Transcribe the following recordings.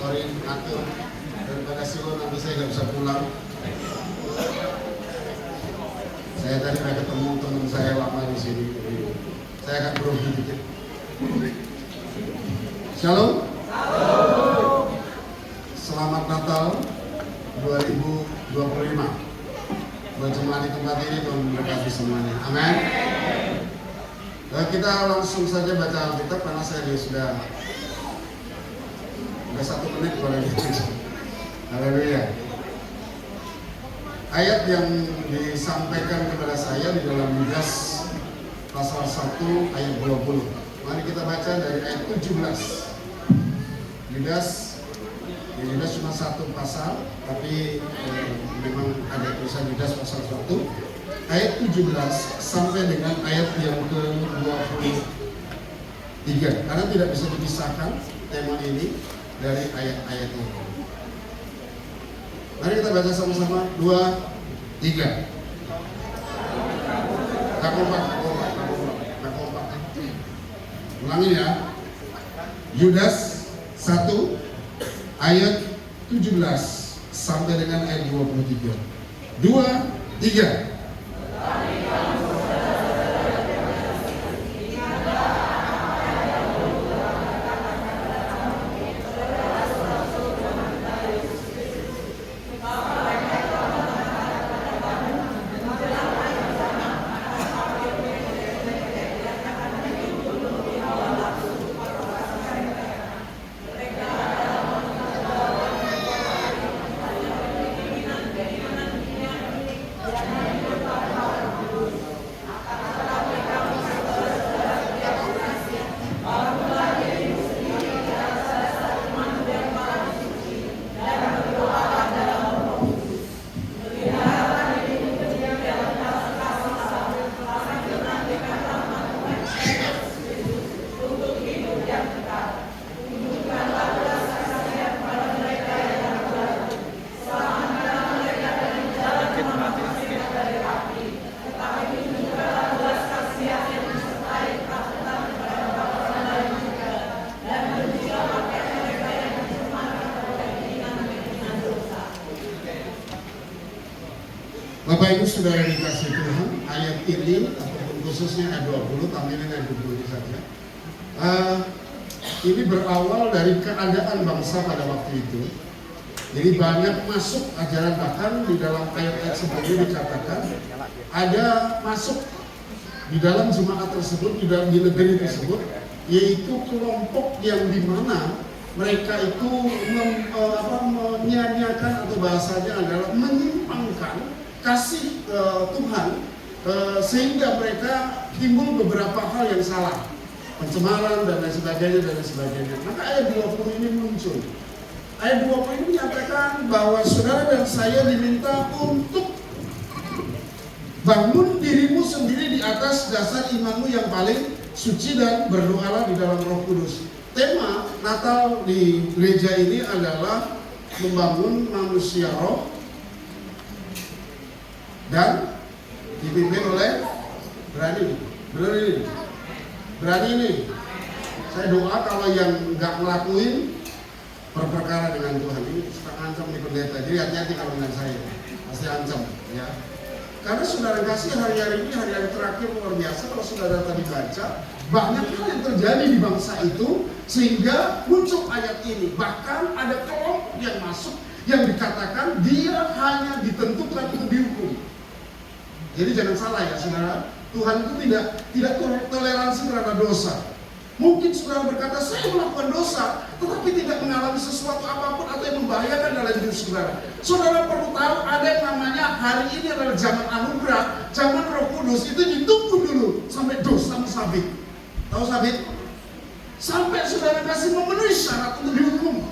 sorry atur daripada silo nanti saya nggak bisa pulang. Saya tadi udah ketemu teman saya lama di sini, saya akan berusaha dikit. Shalom. Selamat Natal 2025. Buat jemaat di tempat ini, Tuhan memberkati semuanya. Amin. Kita langsung saja baca Alkitab karena saya sudah 1 menit boleh gitu. Haleluya. Ayat yang disampaikan kepada saya di dalam Yudas pasal 1 ayat 20. Mari kita baca dari ayat 17. Yudas cuma 1 pasal, tapi memang ada tulisan Yudas pasal 1 ayat 17 sampai dengan ayat yang ke-23. Karena tidak bisa dipisahkan tema ini dari ayat-ayat ini. Mari kita baca sama-sama. 2, 3. Tak kompak. Ulangi ya. Yudas 1 ayat 17 sampai dengan ayat 23. 2, 3. Bapak Ibu Saudara dikasih Tuhan, ayat ini ataupun khususnya ayat 20, tampilin ayat 20 saja. Ini berawal dari keadaan bangsa pada waktu itu. Jadi banyak masuk ajaran, bahkan di dalam ayat-ayat sebelumnya dikatakan ada masuk di dalam jemaat tersebut, di negeri tersebut, yaitu kelompok yang dimana mereka itu menyanyiakan atau bahasanya adalah menyimpangkan kasih Tuhan, sehingga mereka timbul beberapa hal yang salah, pencemaran dan lain sebagainya. Maka ayat 20 ini muncul. Ayat 20 ini menyatakan bahwa saudara dan saya diminta untuk bangun dirimu sendiri di atas dasar imanmu yang paling suci dan berdoalah di dalam Roh Kudus. Tema Natal di gereja ini adalah membangun manusia roh dan dipimpin oleh berani. Benar ini? Berani ini. Saya doa kalau yang nggak ngelakuin berperkara dengan Tuhan. Ini suka ancam di pendeta. Jadi hati-hati kalau dengan saya. Pasti ancam ya. Karena saudara kasih hari-hari ini hari-hari terakhir luar biasa. Kalau saudara tadi baca, banyak hal yang terjadi di bangsa itu sehingga muncul ayat ini. Bahkan ada kelompok yang masuk yang dikatakan dia hanya ditentukan untuk dihukum. Jadi jangan salah ya saudara, Tuhan itu tidak toleransi terhadap dosa. Mungkin saudara berkata, saya melakukan dosa, tetapi tidak mengalami sesuatu apapun atau yang membahayakan dalam hidup saudara. Saudara perlu tahu ada yang namanya hari ini adalah zaman anugerah, zaman Roh Kudus. Itu ditunggu dulu sampai dosa sabit. Tahu sabit? Sampai saudara kasih memenuhi syarat untuk dihukum.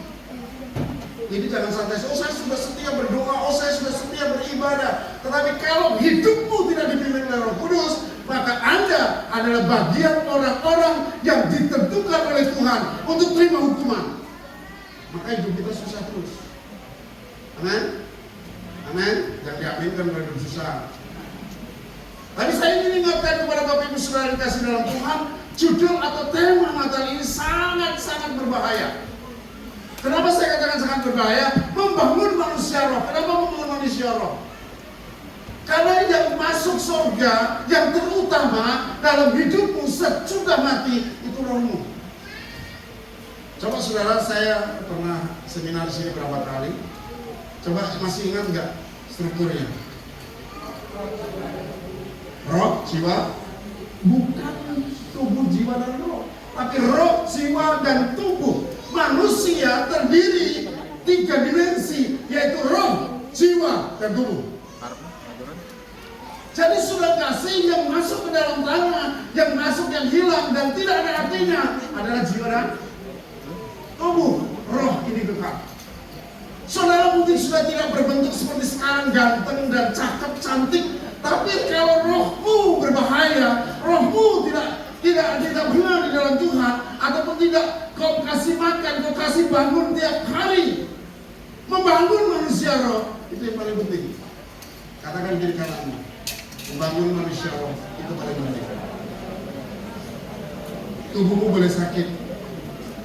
Jadi jangan santai, oh saya sudah setia berdoa, oh saya sudah setia beribadah. Tetapi kalau hidupmu tidak dipimpin oleh Roh Kudus, maka Anda adalah bagian orang-orang yang ditentukan oleh Tuhan untuk terima hukuman. Maka hidup kita susah terus. Amin? Amin? Jangan diaminkan kalau hidup susah. Tapi saya ingin ingatkan kepada Bapak Ibu Saudara dikasih dalam Tuhan, judul atau tema Natal ini sangat-sangat berbahaya. Kenapa saya katakan sangat berbahaya? Membangun manusia roh. Kenapa membangun manusia roh? Karena yang masuk surga, yang terutama dalam hidupmu sesudah mati, itu rohmu. Coba saudara, saya pernah seminar di sini berapa kali. Coba masih ingat nggak strukturnya? Roh, jiwa, bukan tubuh, jiwa, dan roh. Tapi roh, jiwa, dan tubuh. Manusia terdiri 3 dimensi, yaitu roh, jiwa, dan tubuh. Jadi sudah kasih yang masuk ke dalam tanah, yang masuk, yang hilang, dan tidak ada artinya adalah jiwa dan tubuh. Roh ini kekal. Saudara mungkin sudah tidak berbentuk seperti sekarang, ganteng dan cakep, cantik. Tapi kalau rohmu berbahaya, rohmu tidak benar di dalam Tuhan, ataupun tidak kau kasih makan, kau kasih bangun tiap hari, membangun manusia roh, itu yang paling penting. Katakan diri kananmu, membangun manusia roh itu paling penting. Tubuhmu boleh sakit,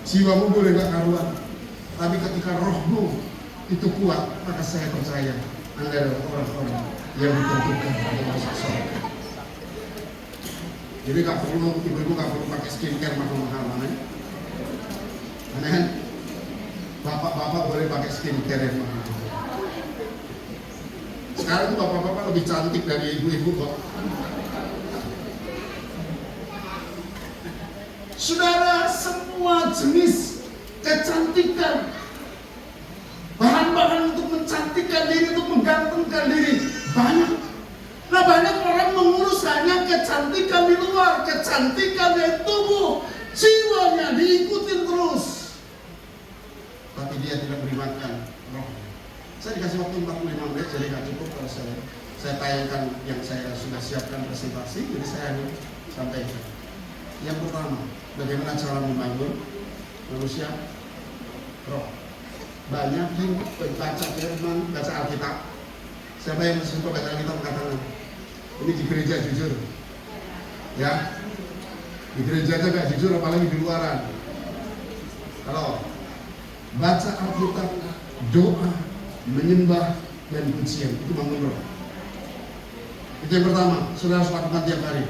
jiwamu boleh gak karuan, tapi ketika rohmu itu kuat, maka saya percaya Anda adalah orang-orang yang ditentukan untuk masuk surga. Jadi gak perlu, ibu-ibu gak perlu pakai skincare mahal-mahal, aneh. Bapak-bapak boleh pakai skincare yang mahal. Sekarang tuh bapak-bapak lebih cantik dari ibu-ibu kok. Saudara, semua jenis kecantikan, bahan-bahan untuk mencantikkan diri, untuk menggantungkan diri, banyak. Nah, banyak orang mengurus hanya kecantikan di luar, kecantikan di tubuh, jiwanya diikutin terus, tapi dia tidak beribadah roh. Saya dikasih waktu 45 menit, jadi nggak cukup kalau saya tayangkan yang saya sudah siapkan presentasi, jadi saya hanya sampaikan. Yang pertama, bagaimana cara membangun manusia roh. Banyak yang baca firman, baca Alkitab. Siapa yang suka baca Alkitab katakan, ini di gereja jujur, ya. Di gereja aja gak jujur, apalagi di luaran. Kalau baca Alkitab, doa, menyembah, dan pujian, itu bangun roh. Itu yang pertama, saudara harus lakukan tiap hari.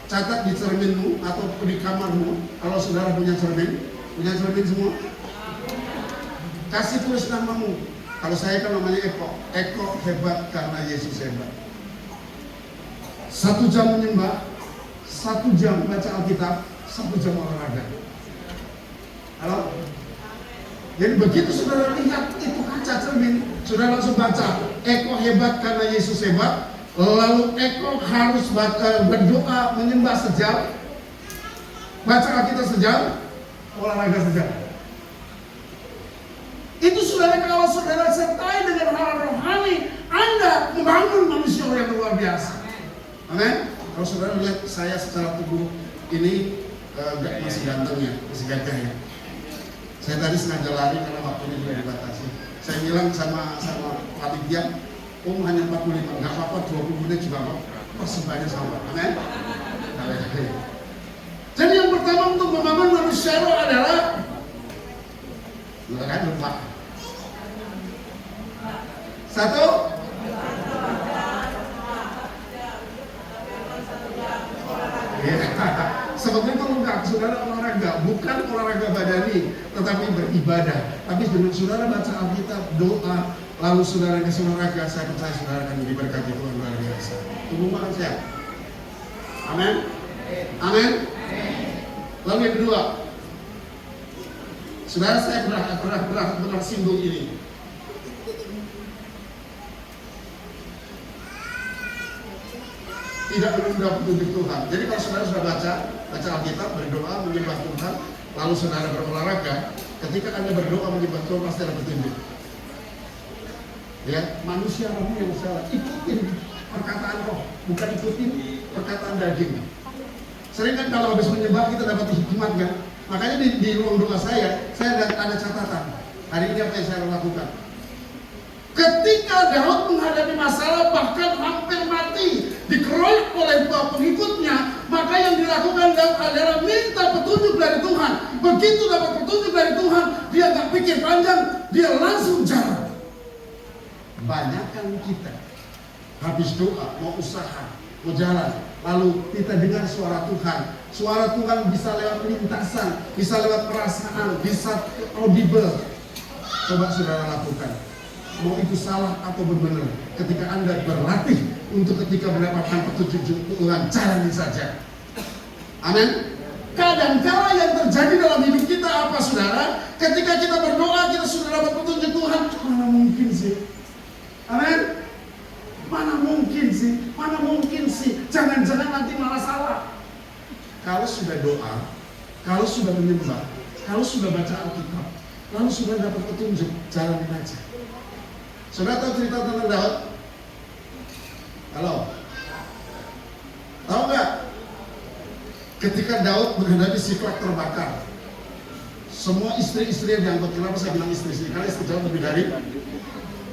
Catat di cerminmu atau di kamarmu. Kalau saudara punya cermin semua, kasih tulis namamu. Kalau saya kan namanya Eko hebat karena Yesus hebat. 1 jam menyembah, 1 jam baca Alkitab, 1 jam olahraga. Halo? Jadi begitu saudara lihat itu kaca cermin, saudara langsung baca Eko hebat karena Yesus hebat. Lalu Eko harus berdoa menyembah sejam, baca Alkitab sejam, olahraga sejam. Itu saudara, kalau saudara sertai dengan hal rohani, Anda membangun manusia yang luar biasa. Amin. Kalau saudara lihat saya secara tubuh ini masih ganteng ya, masih gagah ya. Saya tadi sengaja lari karena waktunya juga dibatasi. Saya bilang sama panitia, hanya 45, nggak apa-apa 20 menit juga kok. Persembahnya sama. Amin. Jadi yang pertama untuk membangun manusia roh adalah lupa. 1. Sebetulnya itu enggak, saudara olahraga, bukan olahraga badani, tetapi beribadah. Tapi dengan saudara baca Alkitab, doa, lalu saudara ke olahraga, saya percaya saudara akan diberkati Tuhan luar biasa. Tubuh makan sehat. Amin. Amin. Lalu yang kedua, saudara, saya pernah singgung ini. Tidak menunda petunjuk Tuhan. Jadi kalau saudara sudah baca Alkitab, berdoa, menyembah Tuhan, lalu saudara berolahraga, ketika Anda berdoa menyembah Tuhan pasti ada petunjuk. Ya, manusia rohmu yang salah, ikutin perkataan roh, bukan ikutin perkataan daging. Sering kan kalau habis menyembah kita dapat hikmat kan? Makanya di ruang doa saya ada catatan. Hari ini apa yang saya lakukan? Ketika Daud menghadapi masalah bahkan hampir mati, dikeroyok oleh dua pengikutnya, maka yang dilakukan Daud adalah minta petunjuk petunjuk dari Tuhan. Begitu dapat petunjuk dari Tuhan, dia gak pikir panjang, dia langsung jalan. Banyakkan kita habis doa, mau usaha, mau jalan, lalu kita dengar suara Tuhan. Suara Tuhan bisa lewat lintasan, bisa lewat perasaan, bisa audible. Coba saudara lakukan. Mau itu salah atau benar, ketika Anda berlatih untuk ketika mendapatkan petunjuk Tuhan, jalani saja. Amin. Kadang-kala yang terjadi dalam hidup kita apa saudara? Ketika kita berdoa, kita sudah dapat petunjuk Tuhan, mana mungkin sih? Amin. Mana mungkin sih? Mana mungkin sih? Jangan-jangan nanti malah salah. Kalau sudah doa, kalau sudah menyembah, kalau sudah baca Alkitab, lalu sudah dapat petunjuk, jalanin aja. Saudara tahu cerita tentang Daud? Halo? Tahu nggak? Ketika Daud menghadapi Siklag terbakar, semua istri-istri yang diangkut. Kenapa saya bilang istri-istri? Karena istri Daud lebih dari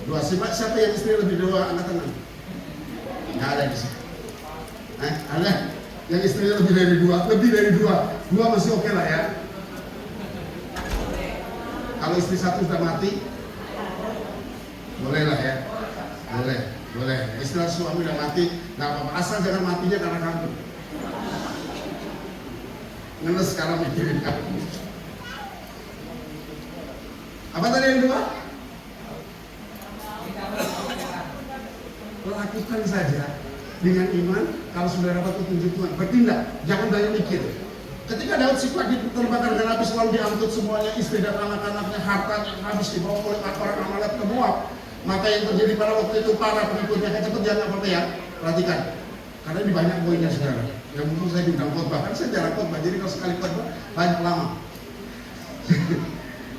2. Siapa yang istri lebih dari 2? Angkat tangan. Nggak ada di sini. Ada? Yang istrinya lebih dari 2? Lebih dari 2. 2 masih oke lah ya. Kalau istri 1 sudah mati, boleh lah ya. Boleh. Istilah suami udah mati, nggak apa-apa. Asal jangan matinya karena kanker. Ngeles sekarang mikirin kamu. Apa tadi yang 2? Lakukan saja dengan iman. Kalau sudah dapat petunjuk Tuhan, bertindak. Jangan banyak mikir. Ketika Daud Siklag terbakar dengan api, selalu diangkut semuanya, istri dan anak-anaknya, hartanya habis dibawa oleh orang Amalek ke Moab. Maka yang terjadi pada waktu itu, para pengikutnya kan cepet jangan apa ya. Perhatikan, karena ini banyak poinnya saudara. Yang mungkin saya diundang khotbah, kan saya jarang khotbah, jadi kalau sekali khotbah banyak lama.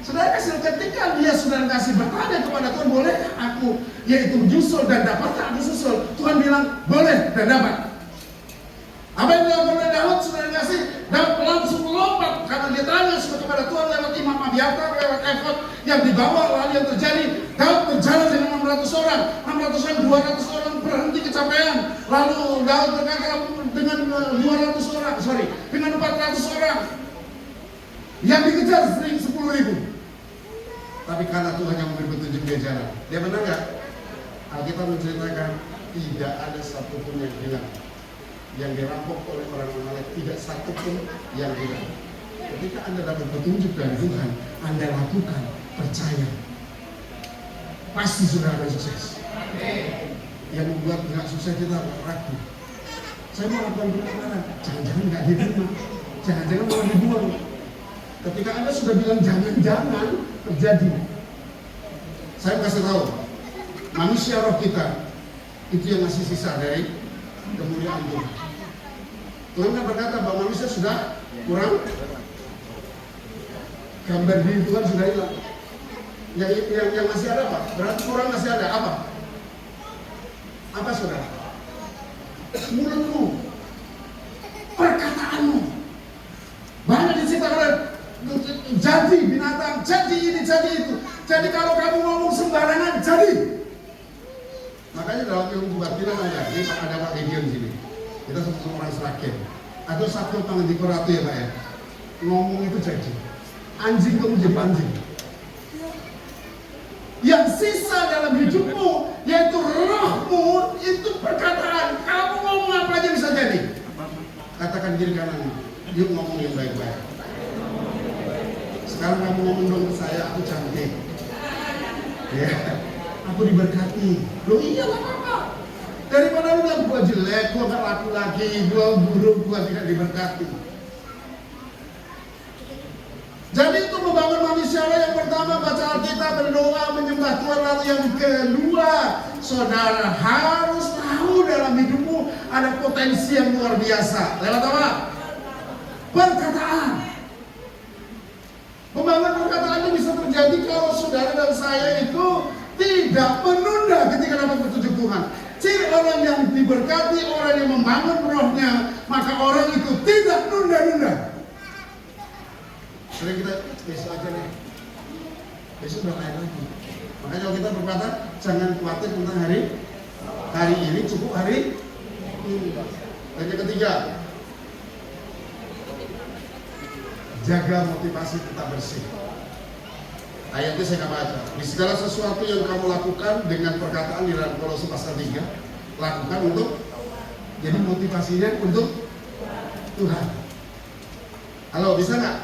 Saudara kasih, ketika dia sudah kasih bertanya kepada Tuhan, boleh aku yaitu menyusul dan dapatkah aku susul? Tuhan bilang boleh dan dapat. Apa yang dilakukan oleh Daud? Saudara kasih, Daud langsung melompat karena dia tanya sudah kepada Tuhan lewat Imam Abiatar, lewat efod yang dibawa. Lalu yang terjadi, Daud berjalan dengan 600 orang, 200 orang berhenti kecapean. Lalu Daud berkata dengan 400 orang yang dikejar 10.000. Tapi karena Tuhan yang memberi petunjuk dia jalan. Dia benar nggak? Alkitab menceritakan tidak ada satupun yang hilang, yang dirampok oleh orang Amalek, tidak satupun yang hilang. Ketika Anda dapat petunjuk dari Tuhan, Anda lakukan, percaya, pasti sudah akan sukses. Yang membuat nggak sukses kita ragu. Saya mau lakukan pendaftaran, jangan-jangan nggak diterima, jangan-jangan malah dibuang. Ketika Anda sudah bilang jangan-jangan, terjadi. Saya kasih tahu, manusia roh kita itu yang masih sisa dari kemuliaan Tuhan. Tuhan kan berkata bahwa manusia sudah kurang, gambar diri Tuhan sudah hilang. Yang masih ada apa? Berarti kurang masih ada apa? Apa saudara? Mulutmu, perkataanmu. Banyak diceritakan, jadi binatang, jadi ini, jadi itu. Jadi kalau kamu ngomong sembarangan, jadi. Makanya dalam ilmu kebatinan ada Pak Gideon sini. Kita sama orang Seragen. Atau satu pangandika ya Pak ya. Ngomong itu jadi. Anjing kamu jadi anjing. Yang sisa dalam hidupmu, yaitu rohmu, itu perkataan. Kamu ngomong apa aja bisa jadi. Katakan kiri kanan, yuk ngomong yang baik-baik. Sekarang kamu ngomong dong ke saya, aku cantik. Ya, aku diberkati. Loh iya gak apa-apa. Daripada lu bilang gua jelek, gua gak laku lagi, gua buruk, gua tidak diberkati. Jadi itu membangun manusia yang pertama baca Alkitab, berdoa, menyembah Tuhan. Lalu yang kedua, saudara harus tahu dalam hidupmu ada potensi yang luar biasa. Lewat apa? Perkataan. Pembangunan perkataan itu bisa terjadi kalau saudara dan saya itu tidak menunda ketika dapat petunjuk Tuhan. Ciri orang yang diberkati, orang yang membangun rohnya, maka orang itu tidak nunda-nunda. Sering kita besok aja nih, besok udah lain lagi. Makanya kalau kita berkata jangan khawatir tentang hari ini, cukup hari ini. Dan yang ketiga, jaga motivasi tetap bersih. Ayatnya saya nggak baca. Di segala sesuatu yang kamu lakukan dengan perkataan di dalam Kolose pasal 3, lakukan untuk, jadi motivasinya untuk Tuhan. Halo, bisa nggak?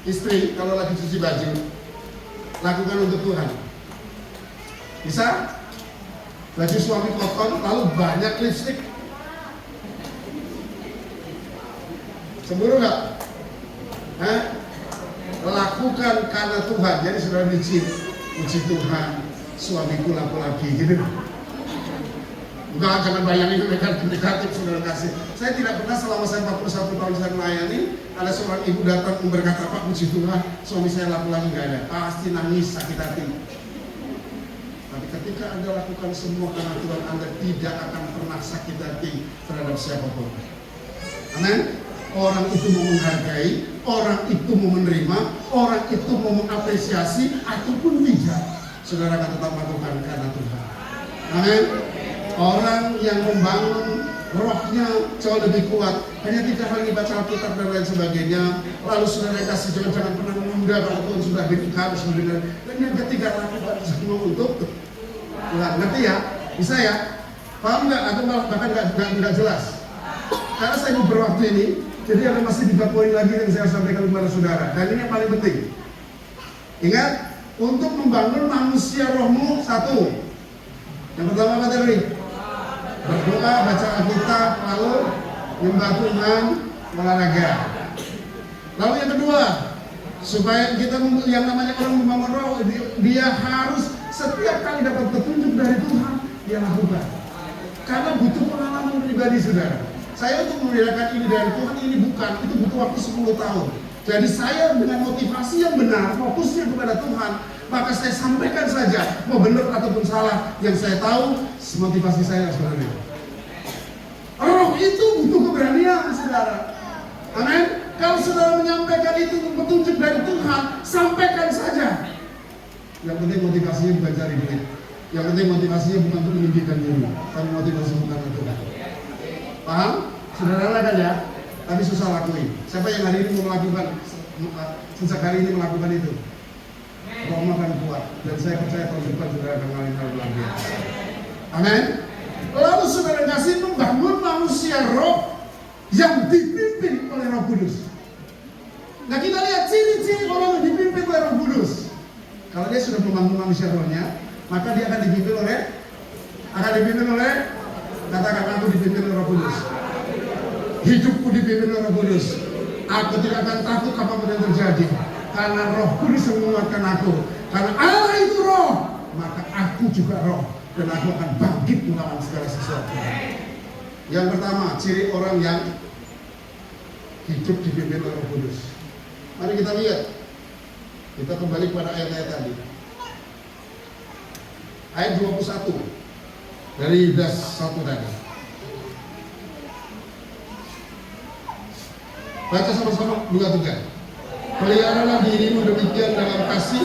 Istri kalau lagi cuci baju, lakukan untuk Tuhan. Bisa? Baju suami kotor, lalu banyak lipstik. Cemburu nggak? Lakukan karena Tuhan. Jadi sudah puji Tuhan, suamiku laku lagi gitu. Enggak, jangan bayangin negatif saudara kasih. Saya tidak pernah selama saya 41 tahun saya melayani, ada seorang ibu datang berkata, Pak puji Tuhan, suami saya laku lagi, nggak ada. Pasti nangis, sakit hati. Tapi ketika Anda lakukan semua karena Tuhan, Anda tidak akan pernah sakit hati terhadap siapapun. Amin. Orang itu mau menghargai, orang itu mau menerima, orang itu mau mengapresiasi ataupun tidak, saudara akan tetap lakukan karena Tuhan. Amin. Orang yang membangun rohnya jauh lebih kuat, hanya 3 hari baca Alkitab dan lain sebagainya. Lalu saudara kasih jangan pernah menunda kalau Tuhan sudah harus benar. Dan yang ketiga, lakukan semua untuk Tuhan. Ngerti ya? Bisa ya? Paham nggak? Atau bahkan nggak jelas? Karena saya beberapa waktu ini, jadi ada masih 3 poin lagi yang saya sampaikan kepada saudara. Dan ini yang paling penting. Ingat, untuk membangun manusia rohmu, 1. Yang pertama apa tadi? Berdoa, baca Alkitab, lalu nyembah Tuhan, olahraga. Lalu yang kedua, supaya kita yang namanya orang membangun roh, dia harus setiap kali dapat petunjuk dari Tuhan, dia lakukan. Karena butuh pengalaman pribadi, saudara. Saya untuk membedakan ini dari Tuhan, ini bukan, itu butuh waktu 10 tahun. Jadi saya dengan motivasi yang benar, fokusnya kepada Tuhan, maka saya sampaikan saja, mau benar ataupun salah, yang saya tahu motivasi saya sebenarnya. Roh itu butuh keberanian, saudara. Amin. Kalau saudara menyampaikan itu petunjuk dari Tuhan, sampaikan saja. Yang penting motivasinya bukan cari duit. Yang penting motivasinya bukan untuk meninggikan diri, tapi motivasi bukan untuk Tuhan. Paham? Saudara kan ya? Tapi susah lakuin. Siapa yang hari ini mau melakukan, sejak hari ini melakukan itu? Roh akan kuat. Dan saya percaya tahun depan saudara akan mengalami hal luar biasa. Amin. Lalu saudara kasih membangun manusia roh yang dipimpin oleh Roh Kudus. Nah kita lihat ciri-ciri orang yang dipimpin oleh Roh Kudus. Kalau dia sudah membangun manusia rohnya, maka dia akan dipimpin oleh katakan, aku dipimpin oleh Roh Kudus. Hidupku dipimpin oleh Roh Kudus. Aku tidak akan takut apapun yang terjadi, karena Roh Kudus yang menguatkan aku. Karena Allah itu roh, maka aku juga roh, dan aku akan bangkit melawan segala sesuatu. Yang pertama, ciri orang yang hidup dipimpin oleh Roh Kudus. Mari kita lihat. Kita kembali kepada ayat-ayat tadi. Ayat 21 dari Yudas 1 tadi. Baca sama-sama 2-3. Peliharalah dirimu demikian dalam kasih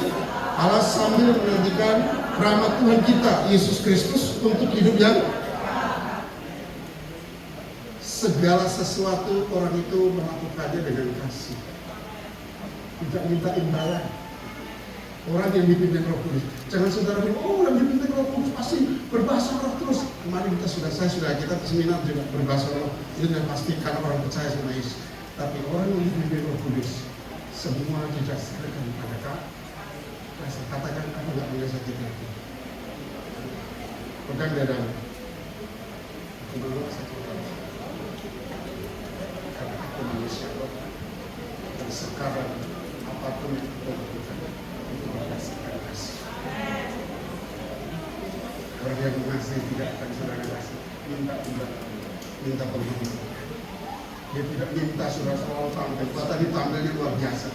Allah sambil menantikan rahmat Tuhan kita Yesus Kristus untuk hidup yang segala sesuatu orang itu melakukannya dengan kasih, tidak minta imbalan. Orang yang dipimpin Roh Kudus, jangan saudara bilang, oh yang dipimpin Roh Kudus pasti berbahasa roh terus. Kemarin kita seminar juga berbahasa roh, itu yang pasti karena orang percaya sama Yesus. Tapi orang yang dipimpin Roh Kudus, semua didasarkan pada kasih. Katakan, aku nggak boleh sakit hati. Pegang dadamu. Aku belum sakit hati. Karena aku manusia roh. Dan sekarang apapun yang aku lakukan, itu berdasarkan kasih. Orang yang mengasihi tidak akan saudara kasih. Minta perlindungan. Dia tidak minta saudara selalu tampil. Tadi tampilnya luar biasa.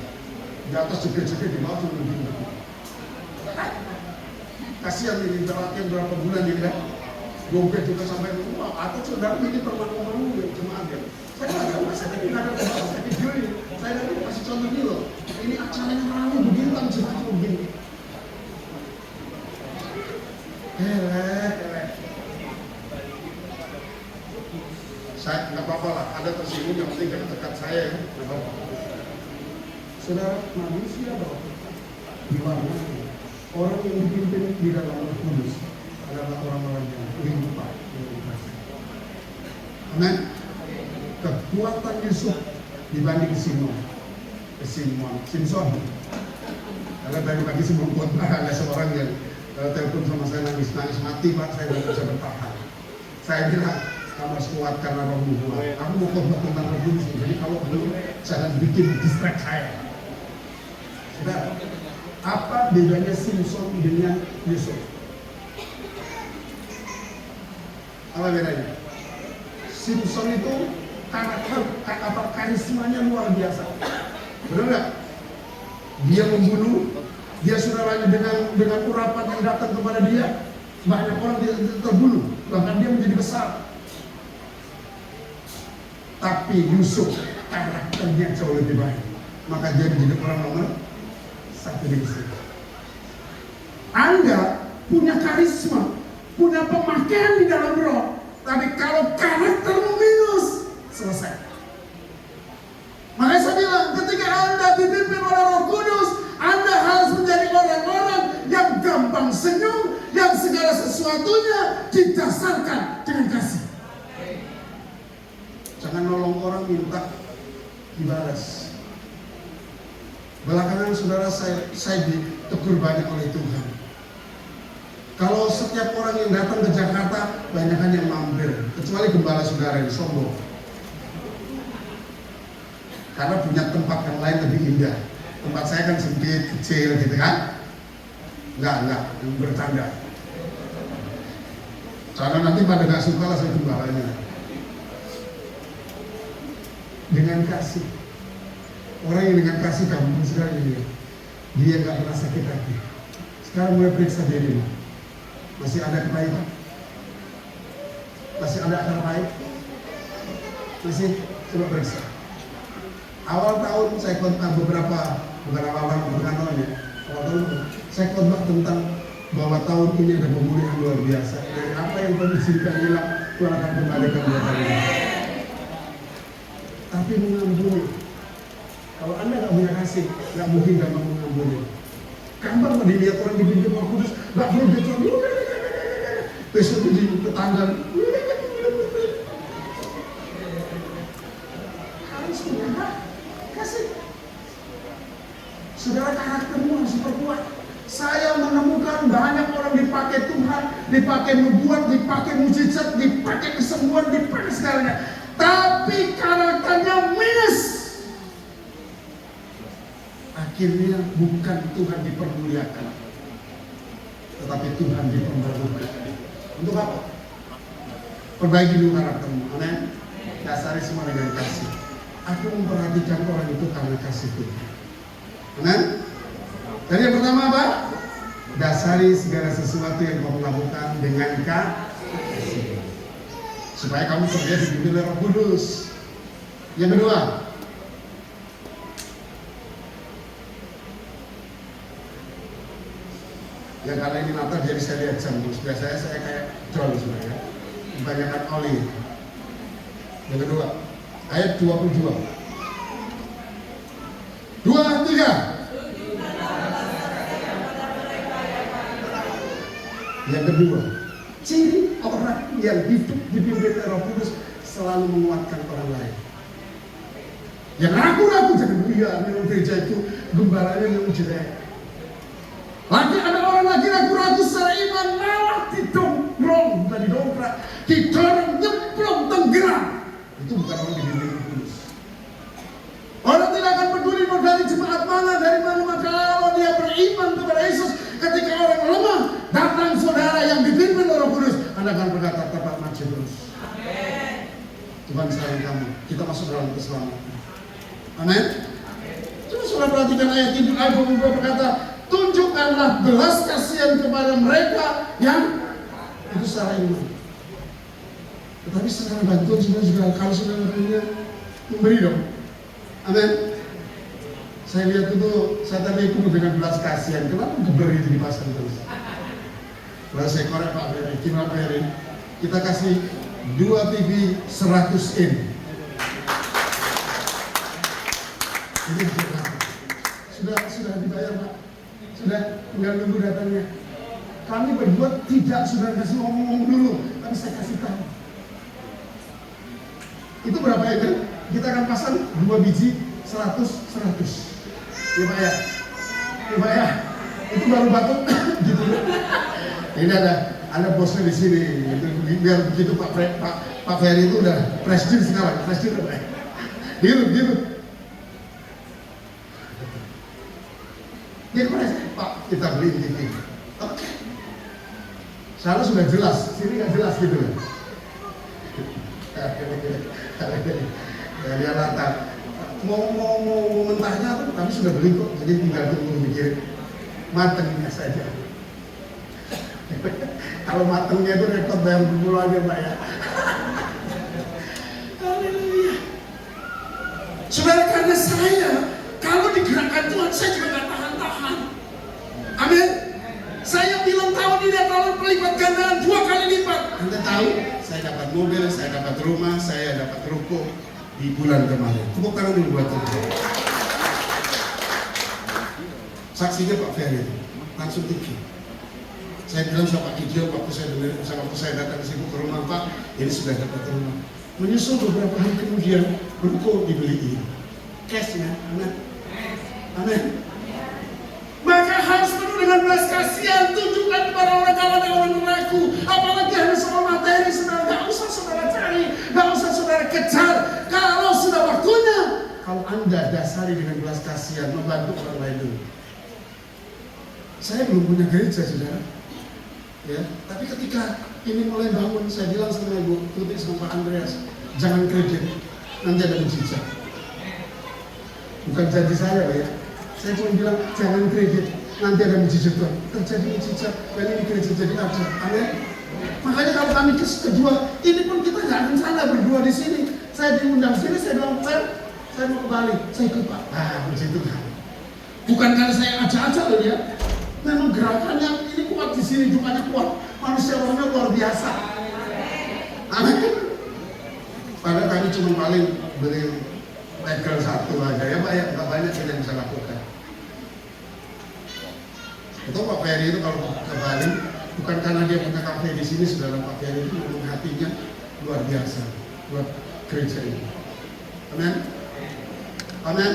Di atas juga-juga di bawah lebih. Kasihan ini latihan berapa bulan ini kan? Goget juga sampai rumah. Atau saudara ini pernah ngomong jemaat ya. Saya nggak tahu, saya ada video ini. Saya nanti kasih contoh ini loh. Ini acaranya rame berbintang seperti begini. Saya nggak apa-apa lah. Ada tersinggung yang penting dekat saya ya. Saudara, manusia bahwa di mana orang yang dipimpin di dalam Roh Kudus adalah orang-orang yang lupa dengan kasih. Amin. Kekuatan Yusuf dibanding Simpson. Karena tadi pagi sebelum khotbah ada seorang yang telepon sama saya nangis mati, Pak, saya tidak bisa bertahan. Saya bilang kamu harus kuat karena Roh Kudus. Aku mau khotbah tentang Roh Kudus, jadi kalau belum jangan bikin distract saya. Saudara, apa bedanya Simpson dengan Yusuf? Apa bedanya? Simpson itu karismanya luar biasa. Benar nggak? Dia membunuh, dia saudaranya dengan urapan yang datang kepada dia, banyak orang dia terbunuh, bahkan dia menjadi besar. Tapi Yusuf karakternya jauh lebih baik, maka dia menjadi orang nomor satu di Mesir. Anda punya karisma, punya pemakaian di dalam roh, tapi kalau karaktermu minus, selesai. Makanya saya bilang, ketika Anda dipimpin oleh Roh Kudus, Anda harus menjadi orang-orang yang gampang senyum, yang segala sesuatunya didasarkan dengan kasih. Jangan nolong orang minta dibalas. Belakangan saudara saya ditegur banyak oleh Tuhan. Kalau setiap orang yang datang ke Jakarta, banyak yang mampir, kecuali gembala saudara yang sombong. Karena punya tempat yang lain lebih indah. Tempat saya kan sedikit kecil gitu kan. Enggak, yang bercanda. Karena nanti pada gak suka lah saya gembalanya. Dengan kasih. Orang yang dengan kasih gampang sekali dia gak pernah sakit hati. Sekarang mulai periksa diri. Masih ada kebaikan? Masih ada akar baik? Masih? Coba periksa. Awal tahun saya khotbah bukan awal tahun saya khotbah tentang bahwa tahun ini ada pemulihan luar biasa. Dari apa yang diizinkan hilang, Tuhan akan kembalikan buat hari ini. Tapi mengampuni. Kalau Anda nggak punya kasih, nggak mungkin gampang mengampuni. Gampang dilihat orang dipimpin Roh Kudus, nggak perlu dicoba. Besok di tetangga. Harus punya kasih. Saudara, karaktermu harus diperkuat. Saya menemukan banyak orang dipakai Tuhan, dipakai nubuat, dipakai mujizat, dipakai kesembuhan, dipakai segalanya. Tapi karakternya minus. Akhirnya bukan Tuhan dipermuliakan, tetapi Tuhan dipermalukan. Untuk apa? Perbaiki dulu karaktermu. Amin. Dasari semua dengan kasih. Aku memperhatikan orang itu karena kasih Tuhan. Amin. Jadi yang pertama apa? Dasari segala sesuatu yang kamu lakukan dengan kasih, supaya kamu kerja dipimpin oleh Roh Kudus. Yang kedua, ya karena ini Natal jadi saya lihat jam. Biasanya saya kayak John sebenarnya, kebanyakan oli. Yang kedua, ayat 22. 2, 3. Yang kedua, ciri orang yang hidup dipimpin Roh Kudus selalu menguatkan orang lain. Yang ragu-ragu jangan minum gereja itu gembalanya yang jelek. Lagi ada orang lagi ragu-ragu secara iman, malah didongkrong, bukan didongkrak, didorong, nyemplung, tenggelam. Itu bukan orang dipimpin Roh Kudus. Orang tidak akan peduli mau dari jemaat mana, dari mana, maka kalau dia beriman kepada Yesus, ketika orang lemah, datang saudara yang dipimpin oleh Roh Kudus, Anda akan berkata tetap maju terus. Amin. Tuhan sayang kamu, kita masuk dalam keselamatan. Amin. Coba saudara perhatikan ayat ini, ayat 22 berkata, tunjukkanlah belas kasihan kepada mereka yang itu secara iman. Tetapi secara bantuan saudara juga, kalau saudara punya, memberi dong. Amin. Saya lihat itu, saya tadi ikut dengan belas kasihan. Kenapa geberi itu dipasang terus? Lalu saya korek Pak Ferry, gimana Ferry? Kita kasih 2 TV 100 in. Ini berapa? sudah dibayar Pak. Sudah, tinggal nunggu datangnya. Kami berdua tidak sudah kasih ngomong-ngomong dulu, tapi saya kasih tahu. Itu berapa ya kan? Kita akan pasang 2 biji 100. Ya Pak ya? Ya Pak ya? Itu baru batu gitu. Ini ada bosnya di sini. Itu, biar begitu Pak Ferry itu udah presiden sekarang. Presiden Pak. Gitu. Dia kemana sih? Pak, kita beli TV. Oke. Sana sudah jelas, sini nggak jelas gitu loh. Dia rata. Mau mentahnya tuh, kami sudah beli kok. Jadi tinggal tunggu mikirin. Matengnya saja. Kalau matengnya itu rekod bayar dulu aja Pak ya. Haleluya. Saudara, karena saya kalau digerakkan Tuhan, saya juga nggak tahan-tahan. Amin. Saya bilang tahun ini adalah berlipat gandaan 2 kali lipat. Anda tahu, saya dapat mobil, saya dapat rumah, saya dapat ruko di bulan kemarin. Tepuk tangan dulu buat Tuhan. Saksinya Pak Ferry, langsung tinggi. Saya bilang sama Pak Kidio waktu saya datang ke sini ke rumah Pak, ini sudah dapat rumah. Menyusul beberapa hari kemudian, ruko dibeliin. Cashnya, amin. Maka harus penuh dengan belas kasihan, tunjukkan kepada orang kalau ada orang ragu. Apalagi hanya soal materi, saudara, gak usah saudara cari, gak usah saudara kejar. Kalau sudah waktunya, kalau Anda dasari dengan belas kasihan, membantu orang lain dulu. Saya belum punya gereja, saudara. Ya, tapi ketika ini mulai bangun, saya bilang sama Ibu Tuti sama Pak Andreas, jangan kredit, nanti ada mujizat. Bukan janji saya ya. Saya cuma bilang jangan kredit, nanti ada mujizat Tuhan. Terjadi mujizat, dan ini gereja jadi ada. Amin. Makanya kalau kami kedua, ini pun kita nggak akan salah berdua di sini. Saya diundang sini, saya bilang saya mau ke Bali, saya ikut Pak. Begitu kan. Bukan karena saya ajak-ajak loh ya. Memang gerakannya ini kuat di sini, Jumatnya kuat. Manusia orangnya luar biasa. Amin. Padahal kami cuma paling beli legal 1 aja ya Pak ya, nggak banyak kita bisa lakukan. Itu Pak Ferry itu kalau ke Bali, bukan karena dia punya kafe di sini, saudara. Pak Ferry itu memang hatinya luar biasa buat gereja ini. Amin. Amin.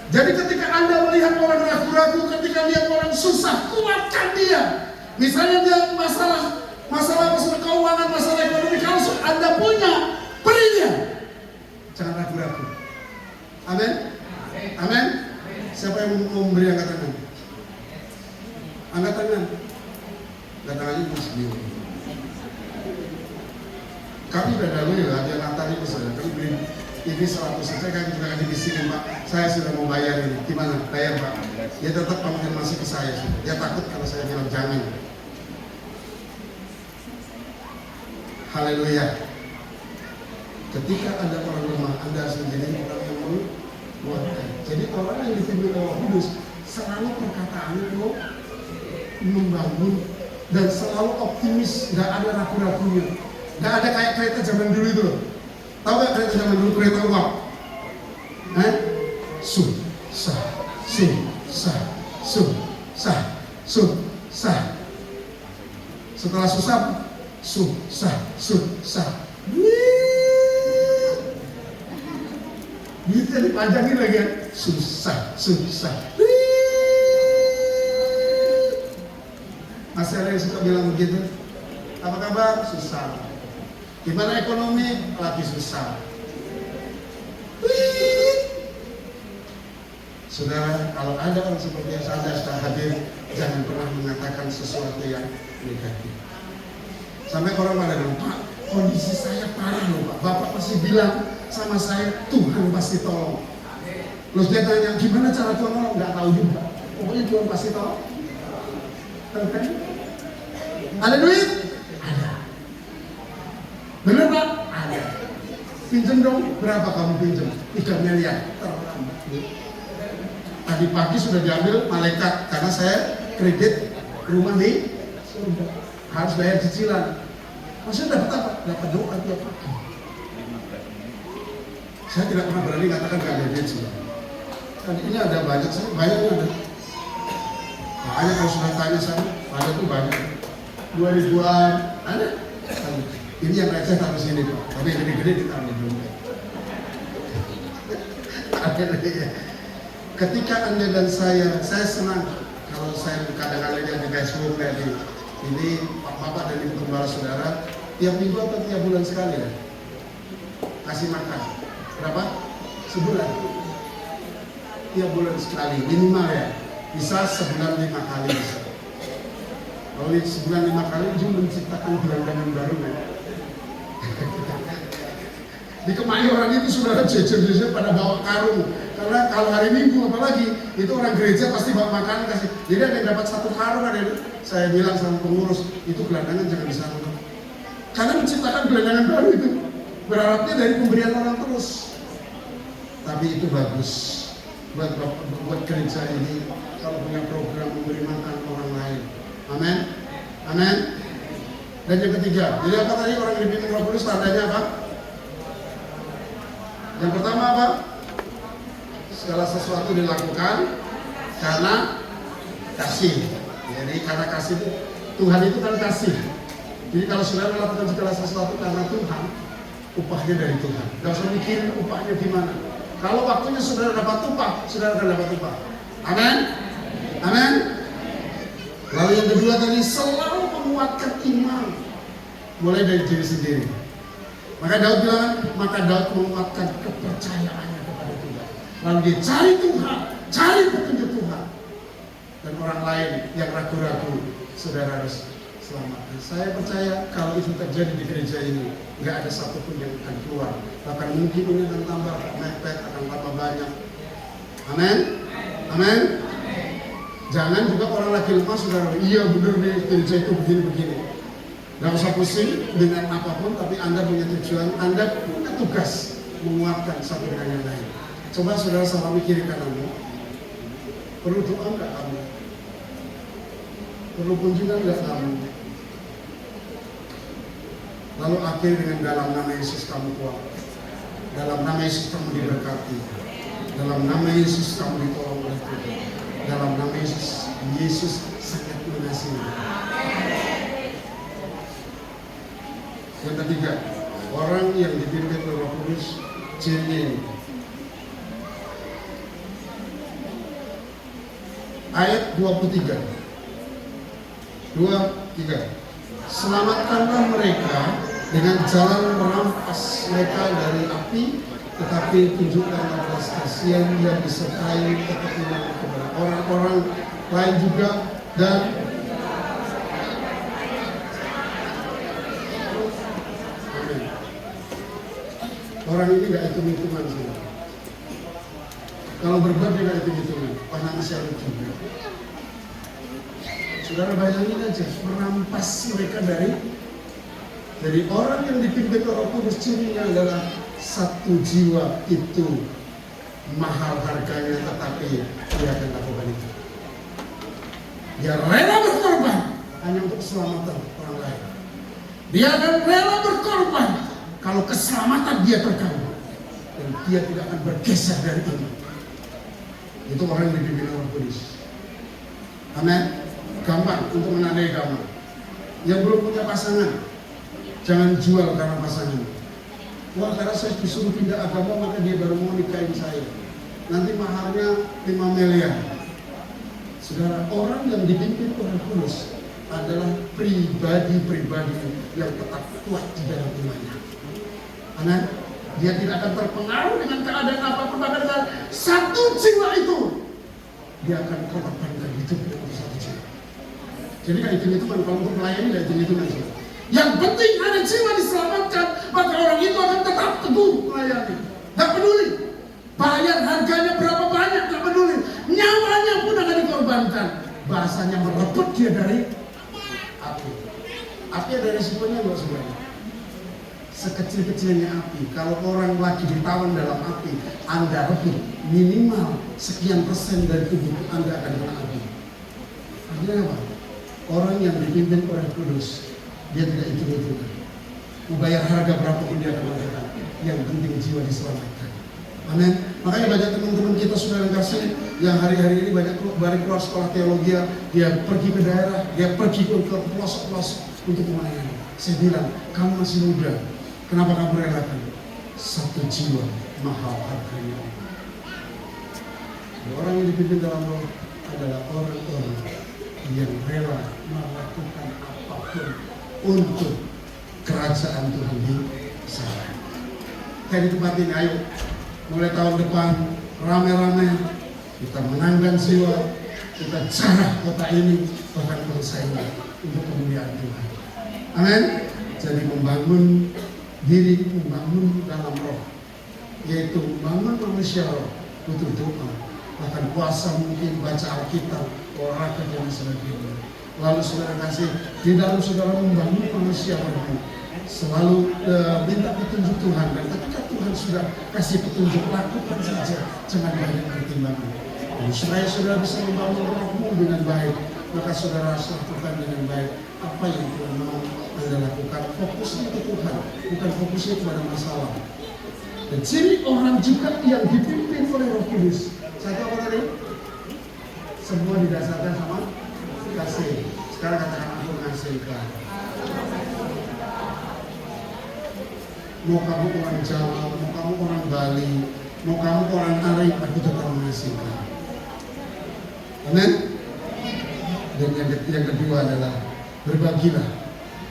Jadi ketika Anda melihat orang ragu-ragu, ketika lihat orang susah, kuatkan dia. Misalnya dia masalah keuangan, masalah ekonomi, kalau Anda punya, beri dia. Jangan ragu-ragu. Amin. Amin. Siapa yang mau memberi angkat tangan? Angkat tangan. Angkat tangannya masih bingung. Kami udah dahulu ya, dia Natal itu saja. Kami beli ini 100 saja, kami juga ada di sini Pak. Saya sudah mau bayar ini. Gimana? Bayar Pak. Dia tetap konfirmasi ke saya. Dia takut kalau saya bilang jangan. Haleluya. Ketika ada orang lemah, Anda harus menjadi orang yang menguatkan. Jadi orang yang dipimpin oleh Roh Kudus selalu perkataannya itu membangun dan selalu optimis, nggak ada ragu-ragunya. Nggak ada kayak kereta zaman dulu itu loh. Tahu nggak kereta zaman dulu, kereta uap? Susah. Setelah susah. Bisa dipanjangin lagi kan? Susah. Masih ada yang suka bilang begitu? Apa kabar? Susah. Gimana ekonomi? Lagi susah. Saudara, kalau ada orang seperti yang Anda sudah hadir, jangan pernah mengatakan sesuatu yang negatif. Sampai orang pada bilang, Pak, kondisi saya parah loh Pak. Bapak pasti bilang sama saya, Tuhan pasti tolong. Terus dia tanya, gimana cara Tuhan tolong? Nggak tahu juga. Pokoknya Tuhan pasti tolong. Kan? Ada duit? Ada. Bener Pak? Ada. Pinjam dong? Berapa kamu pinjam? 3 miliar. Tadi pagi sudah diambil malaikat karena saya kredit rumah nih harus bayar cicilan. Maksudnya dapat apa? Dapat doa tiap pagi. Saya tidak pernah berani katakan gak ada duit. Ini ada banyak sih, banyaknya ada. Makanya kalau sudah tanya saya, ada tuh banyak. 2000-an, ada. Ini yang receh taruh sini Pak, tapi yang gede-gede ditaruh dulu. Ketika Anda dan saya senang kalau saya kadang-kadang lihat di Facebook kayak ini Bapak dan Ibu Gembala Saudara tiap minggu atau tiap bulan sekali ya kasih makan. Berapa? Sebulan. Tiap bulan sekali minimal ya. Bisa sebulan 5 kali bisa. Kalau sebulan 5 kali Jum menciptakan gelandangan baru ya. Di Kemayoran itu saudara jejer-jejer pada bawa karung. Karena kalau hari Minggu apalagi itu orang gereja pasti bawa makanan kasih. Jadi ada yang dapat 1 karung, ada yang saya bilang sama pengurus itu gelandangan jangan di sana. Karena menciptakan gelandangan baru itu berharapnya dari pemberian orang terus. Tapi itu bagus buat gereja ini kalau punya program memberi makan orang lain. Amin. Amin. Dan yang ketiga, jadi apa tadi orang yang dipimpin Roh Kudus tandanya apa? Yang pertama apa? Segala sesuatu dilakukan karena kasih. Jadi karena kasih itu, Tuhan itu kan kasih. Jadi kalau saudara melakukan segala sesuatu karena Tuhan, upahnya dari Tuhan. Gak usah mikirin upahnya gimana. Kalau waktunya saudara dapat upah, saudara akan dapat upah. Amin? Amin? Lalu yang kedua tadi, selalu menguatkan iman. Mulai dari diri sendiri. Maka Daud bilang, maka Daud menguatkan kepercayaannya kepada Tuhan. Lalu dia cari Tuhan, cari petunjuk Tuhan. Dan orang lain yang ragu-ragu, saudara harus selamatkan. Saya percaya kalau itu terjadi di gereja ini, nggak ada satupun yang akan keluar. Bahkan mungkin ini akan tambah mepet, akan tambah banyak. Amin? Amin? Jangan juga orang lagi lemah, saudara, iya benar nih gereja itu begini-begini. Gak usah pusing dengan apapun, tapi Anda punya tujuan, Anda punya tugas menguatkan satu dengan yang lain. Coba saudara salami kiri kananmu. Perlu doa nggak kamu? Perlu kunjungan nggak kamu? Lalu akhir dengan dalam nama Yesus kamu kuat. Dalam nama Yesus kamu diberkati. Dalam nama Yesus kamu ditolong oleh Tuhan. Dalam nama Yesus, Yesus sangat mengasihi. Yang ketiga, orang yang dipimpin oleh Roh Kudus, cirinya ini. Ayat 23. 23. Selamatkanlah mereka dengan jalan merampas mereka dari api, tetapi tunjukkanlah belas kasihan yang disertai keteguhan kepada orang-orang lain juga dan orang ini nggak hitung-hitungan sih. Kalau berbuat dia nggak hitung-hitungan, nanti saya lucu. Saudara bayangin aja, merampas mereka dari orang yang dipimpin Roh Kudus. Cirinya adalah satu jiwa itu mahal harganya, tetapi dia akan lakukan itu. Dia rela berkorban hanya untuk keselamatan orang lain. Dia akan rela berkorban kalau keselamatan dia terganggu, dan dia tidak akan bergeser dari iman. Itu orang yang dipimpin Roh Kudus. Amin. Gampang untuk menandai kamu. Yang belum punya pasangan, jangan jual karena pasangan. Wah, karena saya disuruh pindah agama maka dia baru mau nikahin saya. Nanti maharnya 5 miliar. Saudara, orang yang dipimpin Roh Kudus adalah pribadi-pribadi yang tetap kuat di dalam imannya. Karena dia tidak akan terpengaruh dengan keadaan apapun, bahkan satu jiwa itu dia akan korbankan hidupnya untuk satu jiwa. Jadi kan hitung-hitungan, kalau untuk melayani tidak hitung-hitungan sih. Yang penting ada jiwa diselamatkan, maka orang itu akan tetap teguh melayani. Tidak peduli bayar harganya berapa banyak, tidak peduli. Nyawanya pun akan dikorbankan. Bahasanya merebut dia dari api. Api ada risikonya loh sebenarnya. Sekecil-kecilnya api, kalau orang lagi ditawan dalam api, Anda rebut minimal sekian persen dari tubuh Anda akan kena api. Artinya apa? Orang yang dipimpin oleh Kudus, dia tidak hitung-hitungan. Membayar harga berapa pun dia akan lakukan. Yang penting jiwa diselamatkan. Amin. Makanya banyak teman-teman kita saudara kasih yang hari-hari ini banyak keluar sekolah teologi, dia pergi ke daerah, dia pergi ke pelosok-pelosok untuk melayani. Saya bilang, kamu masih muda, kenapa kamu relakan? Satu jiwa mahal harganya. Orang yang dipimpin dalam roh adalah orang-orang yang rela melakukan apapun untuk kerajaan Tuhan di sana. Kayak di tempat ini, ayo mulai tahun depan rame-rame kita menangkan jiwa, kita jarah kota ini, bahkan bangsa ini untuk kemuliaan Tuhan. Amin. Jadi membangun diri, membangun dalam roh, yaitu membangun manusia roh, butuh doa, bahkan puasa, mungkin baca Alkitab, olahraga dan sebagainya. Lalu saudara kasih di dalam saudara membangun manusia roh, selalu minta petunjuk Tuhan, dan ketika Tuhan sudah kasih petunjuk, lakukan saja, jangan banyak pertimbangan. Supaya saudara bisa membangun rohmu dengan baik, maka saudara harus lakukan dengan baik apa yang Tuhan mau Anda lakukan. Fokusnya ke Tuhan, bukan fokusnya kepada masalah. Dan ciri orang juga yang dipimpin oleh Roh Kudus, satu apa tadi? Semua didasarkan sama kasih. Sekarang katakan, aku menghasilkan. Mau kamu orang Jawa, mau kamu orang Bali, mau kamu orang Arab, aku tetap menghasilkan. Amen. Dan yang kedua adalah berbagilah.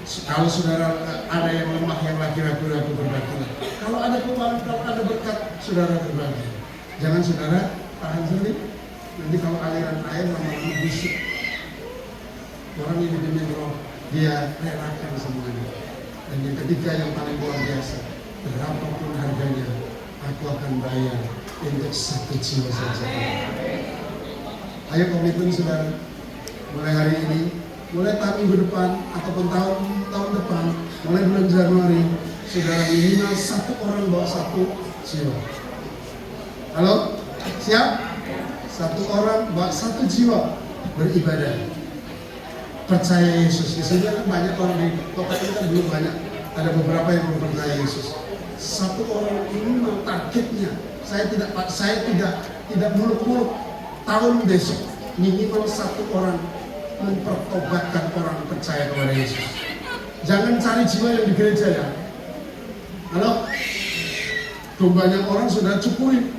Kalau saudara ada yang lemah, yang lagi ragu-ragu, berbagilah. Kalau ada keuangan, kalau ada berkat, saudara berbagi. Jangan saudara tahan sendiri. Nanti kalau aliran air lama-lama busuk. Orang ini dengan roh, dia relakan semuanya. Dan yang ketiga yang paling luar biasa, berapapun harganya, aku akan bayar untuk satu jiwa saja. Ayo komitmen saudara, mulai hari ini, mulai tahun minggu depan, ataupun tahun depan, mulai bulan Januari, saudara minimal satu orang bawa satu jiwa. Halo? Siap? Satu orang bawa satu jiwa beribadah. Percaya Yesus. Di sini kan banyak orang di kota ini kan belum banyak. Ada beberapa yang belum percaya Yesus. Satu orang ini targetnya. Saya tidak muluk-muluk. Tahun besok minimal satu orang mempertobatkan orang percaya kepada Yesus. Jangan cari jiwa yang di gereja ya. Halo? Tuh banyak orang sudah cukurin.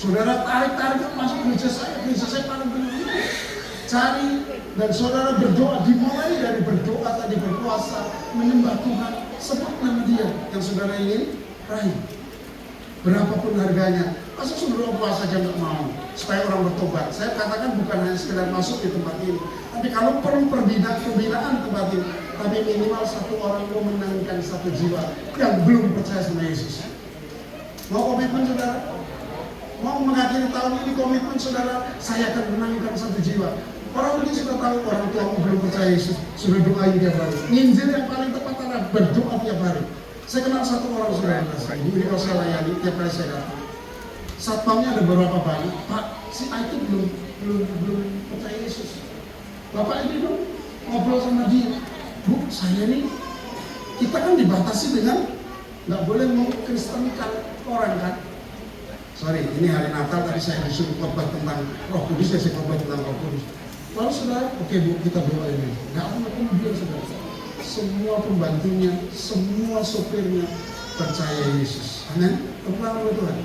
Saudara tarik masuk gereja saya paling benar. Cari dan saudara berdoa, dimulai dari berdoa tadi, berpuasa, menyembah Tuhan, sebut nama Dia yang saudara ingin raih. Berapapun harganya, masa saudara puasa aja nggak mau supaya orang bertobat. Saya katakan bukan hanya sekedar masuk di tempat ini, tapi kalau perlu pembinaan tempat ini, tapi minimal satu orang mau menangkan satu jiwa yang belum percaya sama Yesus. Mau komitmen saudara? Mau mengakhiri tahun ini komitmen saudara, saya akan menangkan satu jiwa. Orang ini sudah tahu orang tuamu belum percaya Yesus, sudah doain tiap hari. Injil yang paling tepat adalah berdoa tiap hari. Saya kenal satu orang saudara, ini kalau saya layani tiap kali saya datang. Satpamnya ada beberapa banyak, Pak, si A itu belum percaya Yesus. Bapak ini dong ngobrol sama dia, Bu, saya ini, kita kan dibatasi dengan nggak boleh mengkristenkan orang kan. Sorry, ini hari Natal tadi saya disuruh khotbah tentang Roh Kudus, saya khotbah tentang Roh Kudus. Lalu saudara, oke Bu, kita doa ini. Nggak pernah kemudian saudara, semua pembantunya, semua sopirnya percaya Yesus. Amin. Tepuk Tuhan.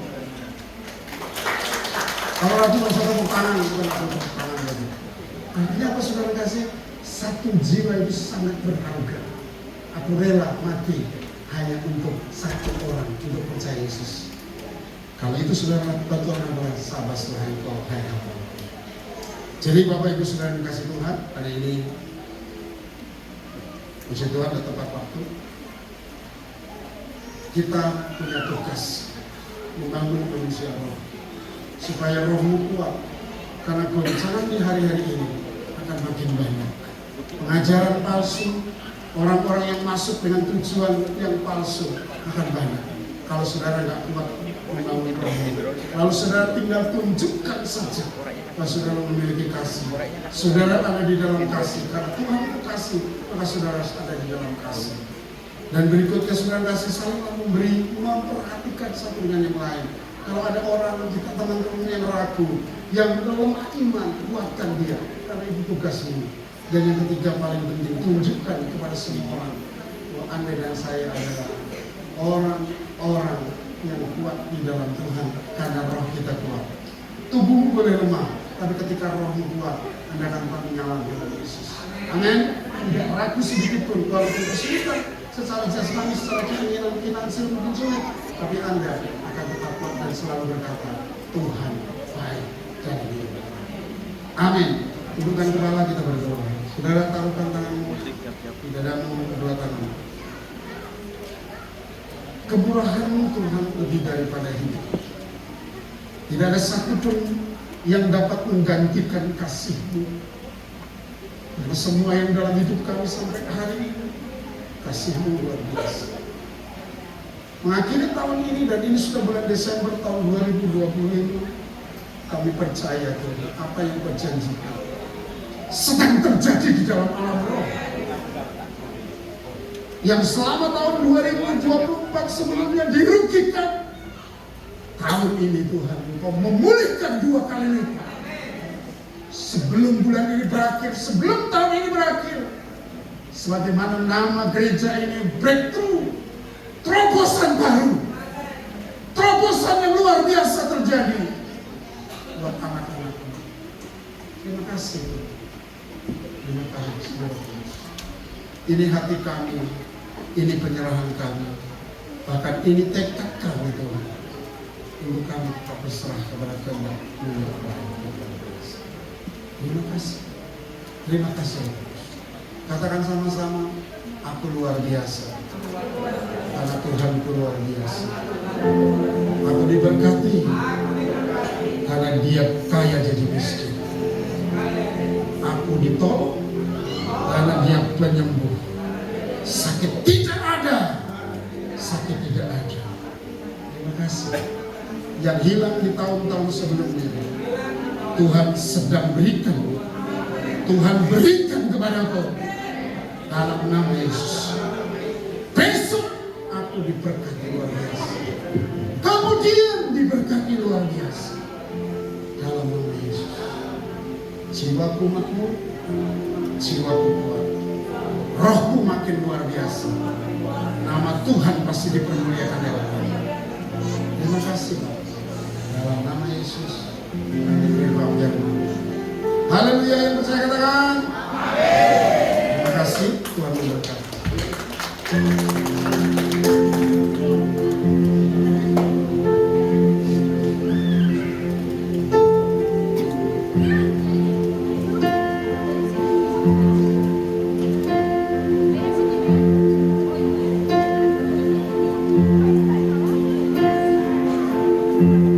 Kalau lagi masa tepuk tangan, bukan tepuk tangan lagi. Artinya apa saudara kasih? Satu jiwa itu sangat berharga. Aku rela mati hanya untuk satu orang, untuk percaya Yesus. Kalau itu saudara lakukan, Tuhan adalah sahabat Tuhan kau, hai hamba. Jadi Bapak Ibu saudara dikasih Tuhan, pada ini puji Tuhan dan tepat waktu. Kita punya tugas membangun manusia roh, supaya rohmu kuat. Karena goncangan di hari-hari ini akan makin banyak. Pengajaran palsu, orang-orang yang masuk dengan tujuan yang palsu akan banyak. Kalau saudara nggak kuat membangun rohmu, lalu saudara tinggal tunjukkan saja bahwa saudara memiliki kasih. Saudara ada di dalam kasih, karena Tuhan itu kasih, maka saudara ada di dalam kasih. Dan berikutnya saudara kasih saling memberi, memperhatikan satu dengan yang lain. Kalau ada orang kita teman-teman yang ragu, yang lemah iman, kuatkan dia, karena itu tugasnya. Dan yang ketiga paling penting, tunjukkan kepada semua orang bahwa Anda dan saya adalah orang-orang yang kuat di dalam Tuhan, karena roh kita kuat. Tubuhmu boleh lemah, tapi ketika rohmu kuat, Anda akan dapat menyala dengan Yesus. Amin. Tidak ragu sedikit pun, walaupun kesulitan secara jasmani, secara keinginan finansial mungkin sulit, tapi Anda akan tetap kuat dan selalu berkata, Tuhan baik dan dia. Amin. Tundukkan kepala, kita berdoa. Saudara, taruhkan tanganmu di dadamu, kedua tanganmu. Kemurahan-Mu Tuhan lebih daripada hidup. Tidak ada satupun yang dapat menggantikan kasih-Mu. Karena semua yang dalam hidup kami sampai hari ini, kasih-Mu luar biasa. Mengakhiri tahun ini, dan ini sudah bulan Desember tahun 2025, kami percaya Tuhan, apa yang Kau janjikan sedang terjadi di dalam alam roh. Yang selama tahun 2024 sebelumnya dirugikan, tahun ini Tuhan Engkau memulihkan 2 kali lipat. Sebelum bulan ini berakhir, sebelum tahun ini berakhir, sebagaimana nama gereja ini breakthrough, terobosan baru, terobosan yang luar biasa terjadi buat anak-anak. Terima kasih. Terima kasih. Ini hati kami, ini penyerahan kami, bahkan ini tekad kami Tuhan, untuk kami tetap berserah kepada kehendak Terima kasih. Terima kasih. Katakan sama-sama, aku luar biasa, karena Tuhanku luar biasa. Aku diberkati, karena Dia kaya jadi miskin. Aku ditolong, karena Dia penyembuh. Sakit tidak ada, sakit tidak ada. Terima kasih. Yang hilang di tahun-tahun sebelumnya, Tuhan sedang berikan. Tuhan berikan kepadaku dalam nama Yesus. Besok aku diberkati luar biasa. Kemudian diberkati luar biasa dalam nama Yesus. Jiwaku makmur, jiwaku kuat, rohku makin luar biasa. Nama Tuhan pasti dipermuliakan oleh Allah. Terima kasih Pak. Dalam nama Yesus kami terima firman. Haleluya, yang percaya katakan amin. Terima kasih, Tuhan memberkati. Thank you.